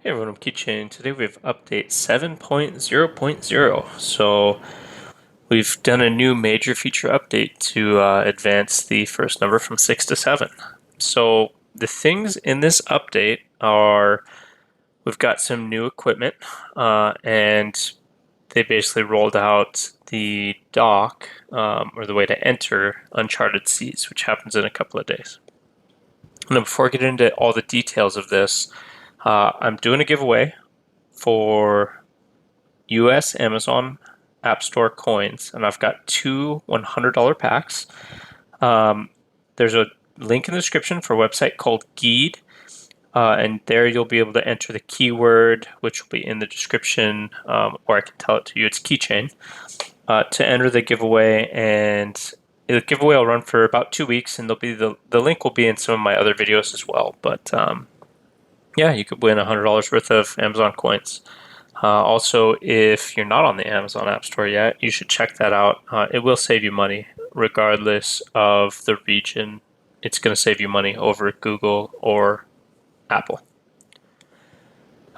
Hey everyone, I'm Keychain. Today we have update 7.0.0. So we've done a new major feature update to advance the first number from 6 to 7. So the things in this update are we've got some new equipment and they basically rolled out the dock or the way to enter Uncharted Seas, which happens in a couple of days. Now, before I get into all the details of this, I'm doing a giveaway for US Amazon App Store coins, and I've got two $100 packs. There's a link in the description for a website called Geed, and there you'll be able to enter the keyword, which will be in the description, or I can tell it to you. It's keychain to enter the giveaway, and the giveaway will run for about 2 weeks, and there'll be the link will be in some of my other videos as well. But yeah, you could win $100 worth of Amazon coins. Also, if you're not on the Amazon App Store yet, you should check that out. It will save you money regardless of the region. It's going to save you money over Google or Apple.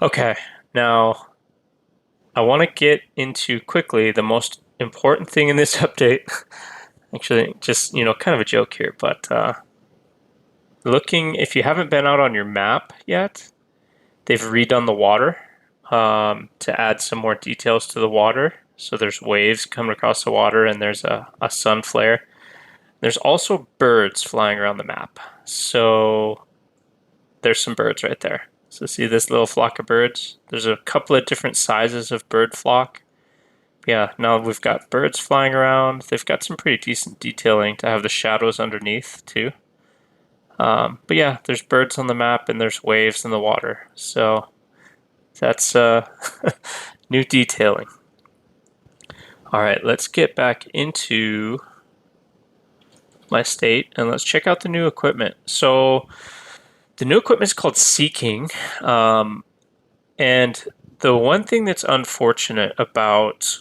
Okay, now I want to get into quickly the most important thing in this update. Actually, just, kind of a joke here, but if you haven't been out on your map yet, they've redone the water to add some more details to the water. So there's waves coming across the water and there's a sun flare. There's also birds flying around the map. So there's some birds right there. So see this little flock of birds? There's a couple of different sizes of bird flock. Yeah, now we've got birds flying around. They've got some pretty decent detailing to have the shadows underneath too. But yeah, there's birds on the map and there's waves in the water. So that's new detailing. All right, let's get back into my state and let's check out the new equipment. So the new equipment is called Seeking. And the one thing that's unfortunate about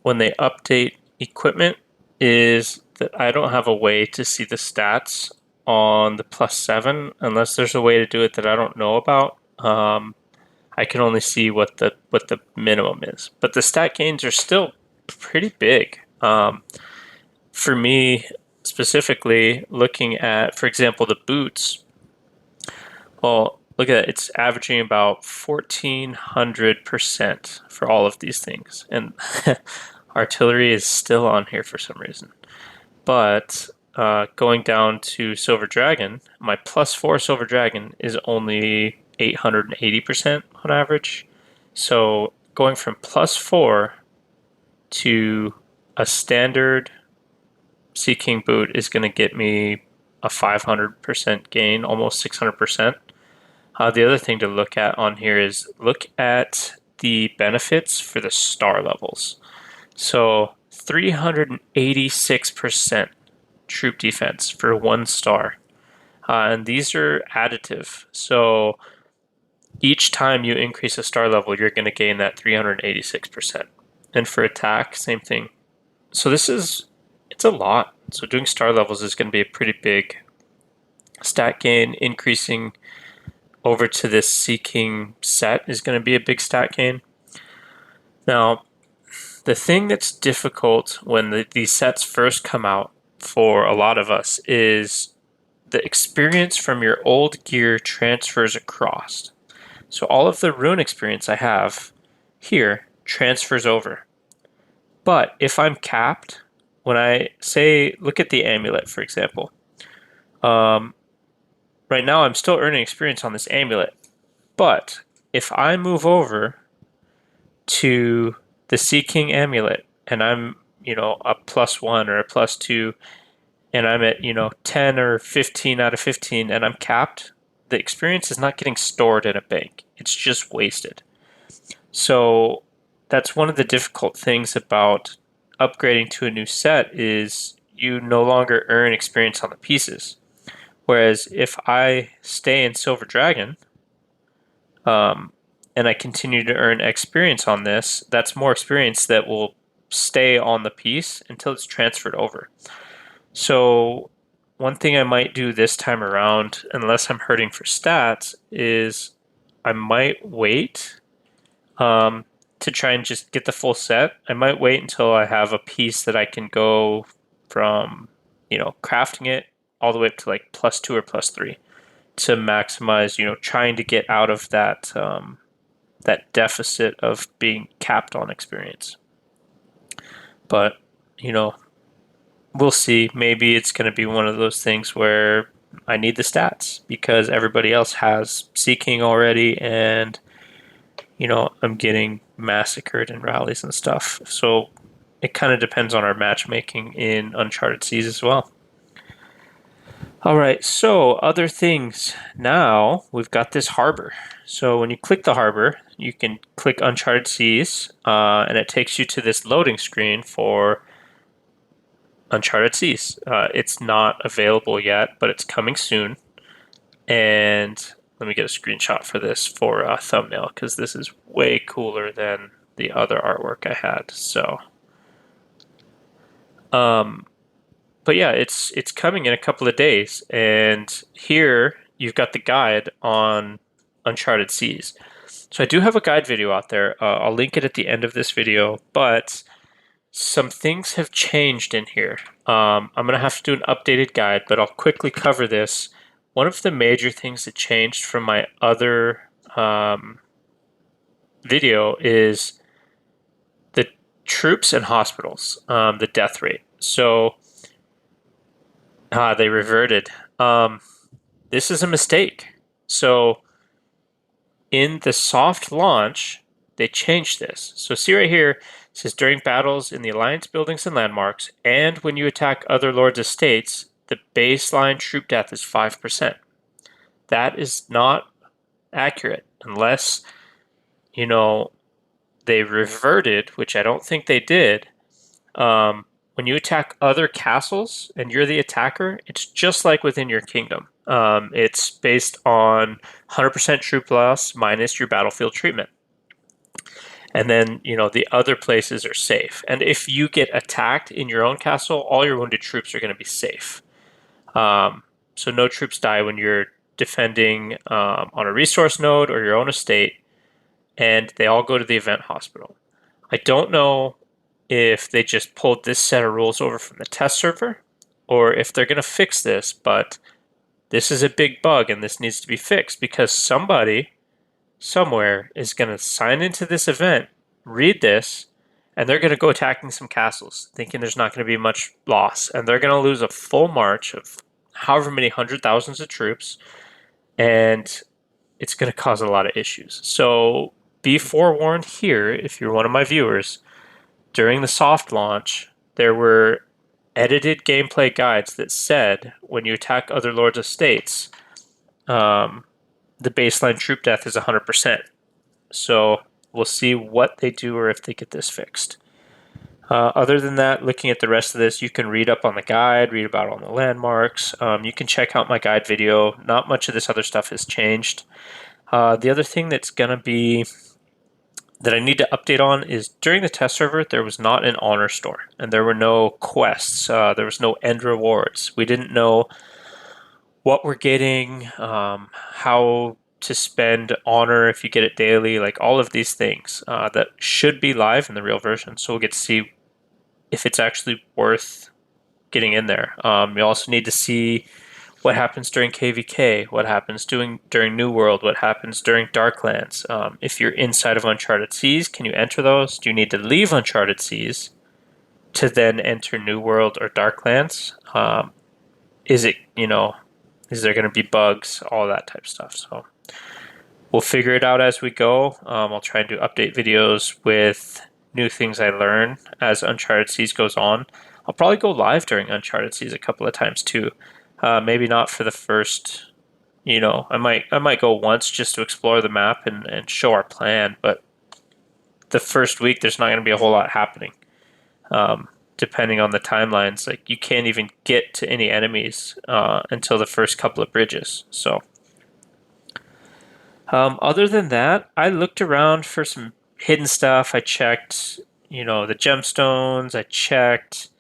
when they update equipment is that I don't have a way to see the stats on the +7 unless there's a way to do it that I don't know about. I can only see what the minimum is, but the stat gains are still pretty big. For me specifically, looking at, for example, the boots. Well, look at it. It's averaging about 1,400% for all of these things, and artillery is still on here for some reason. But going down to Silver Dragon, my +4 Silver Dragon is only 880% on average. So going from +4 to a standard Seeking boot is going to get me a 500% gain, almost 600%. The other thing to look at on here is look at the benefits for the star levels. So 386% troop defense for 1 star. And these are additive. So each time you increase a star level, you're going to gain that 386%. And for attack, same thing. So it's a lot. So doing star levels is going to be a pretty big stat gain. Increasing over to this Seeking set is going to be a big stat gain. Now, the thing that's difficult when these sets first come out for a lot of us is the experience from your old gear transfers across. So all of the rune experience I have here transfers over. But if I'm capped, when I say, look at the amulet, for example. Right now I'm still earning experience on this amulet. But if I move over to the Seeking amulet and I'm, a +1 or a +2, and I'm at, 10 or 15 out of 15 and I'm capped, the experience is not getting stored in a bank. It's just wasted. So that's one of the difficult things about upgrading to a new set is you no longer earn experience on the pieces. Whereas if I stay in Silver Dragon, and I continue to earn experience on this, that's more experience that will stay on the piece until it's transferred over. So one thing I might do this time around, unless I'm hurting for stats, is I might wait to try and just get the full set. I might wait until I have a piece that I can go from, crafting it all the way up to like +2 or +3 to maximize, trying to get out of that deficit of being capped on experience. But, you know, we'll see. Maybe it's going to be one of those things where I need the stats because everybody else has Sea King already, and I'm getting massacred in rallies and stuff. So it kind of depends on our matchmaking in Uncharted Seas as well. All right, so other things. Now we've got this harbor. So when you click the harbor, you can click Uncharted Seas, and it takes you to this loading screen for Uncharted Seas. It's not available yet, but it's coming soon. And let me get a screenshot for this for a thumbnail because this is way cooler than the other artwork I had. So, but yeah, it's coming in a couple of days, and here you've got the guide on Uncharted Seas. So I do have a guide video out there. I'll link it at the end of this video, but some things have changed in here. I'm going to have to do an updated guide, but I'll quickly cover this. One of the major things that changed from my other video is the troops and hospitals, the death rate. So they reverted. This is a mistake. So in the soft launch, they changed this. So see right here, it says during battles in the Alliance buildings and landmarks, and when you attack other lords' estates, the baseline troop death is 5%. That is not accurate unless, they reverted, which I don't think they did. When you attack other castles and you're the attacker, it's just like within your kingdom. It's based on 100% troop loss minus your battlefield treatment. And then, the other places are safe. And if you get attacked in your own castle, all your wounded troops are going to be safe. So no troops die when you're defending on a resource node or your own estate, and they all go to the event hospital. I don't know if they just pulled this set of rules over from the test server or if they're going to fix this, but this is a big bug and this needs to be fixed because somebody somewhere is going to sign into this event, read this, and they're going to go attacking some castles thinking there's not going to be much loss, and they're going to lose a full march of however many hundred thousands of troops, and it's going to cause a lot of issues. So be forewarned here if you're one of my viewers. During the soft launch, there were edited gameplay guides that said when you attack other lords' estates, the baseline troop death is 100%. So we'll see what they do or if they get this fixed. Other than that, looking at the rest of this, you can read up on the guide, read about all the landmarks. You can check out my guide video. Not much of this other stuff has changed. The other thing that's going to be that I need to update on is during the test server, there was not an honor store and there were no quests. There was no end rewards. We didn't know what we're getting, how to spend honor if you get it daily, like all of these things that should be live in the real version. So we'll get to see if it's actually worth getting in there. You also need to see what happens during KVK, what happens during New World, what happens during Darklands. If you're inside of Uncharted Seas, can you enter those? Do you need to leave Uncharted Seas to then enter New World or Darklands? Is there going to be bugs, all that type of stuff. So we'll figure it out as we go. I'll try and do update videos with new things I learn as Uncharted Seas goes on. I'll probably go live during Uncharted Seas a couple of times too. Maybe not for the first, I might go once just to explore the map and show our plan, but the first week there's not going to be a whole lot happening. Depending on the timelines, like you can't even get to any enemies until the first couple of bridges. So other than that, I looked around for some hidden stuff. I checked, the gemstones. I checked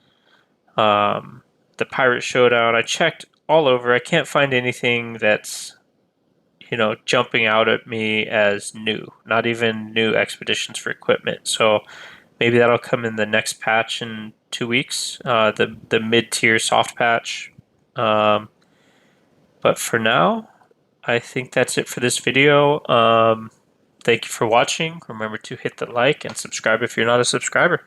the pirate showdown. I checked all over. I can't find anything that's, jumping out at me as new, not even new expeditions for equipment. So maybe that'll come in the next patch in 2 weeks, the mid-tier soft patch. Um, but for now, I think that's it for this video. Thank you for watching. Remember to hit the like and subscribe if you're not a subscriber.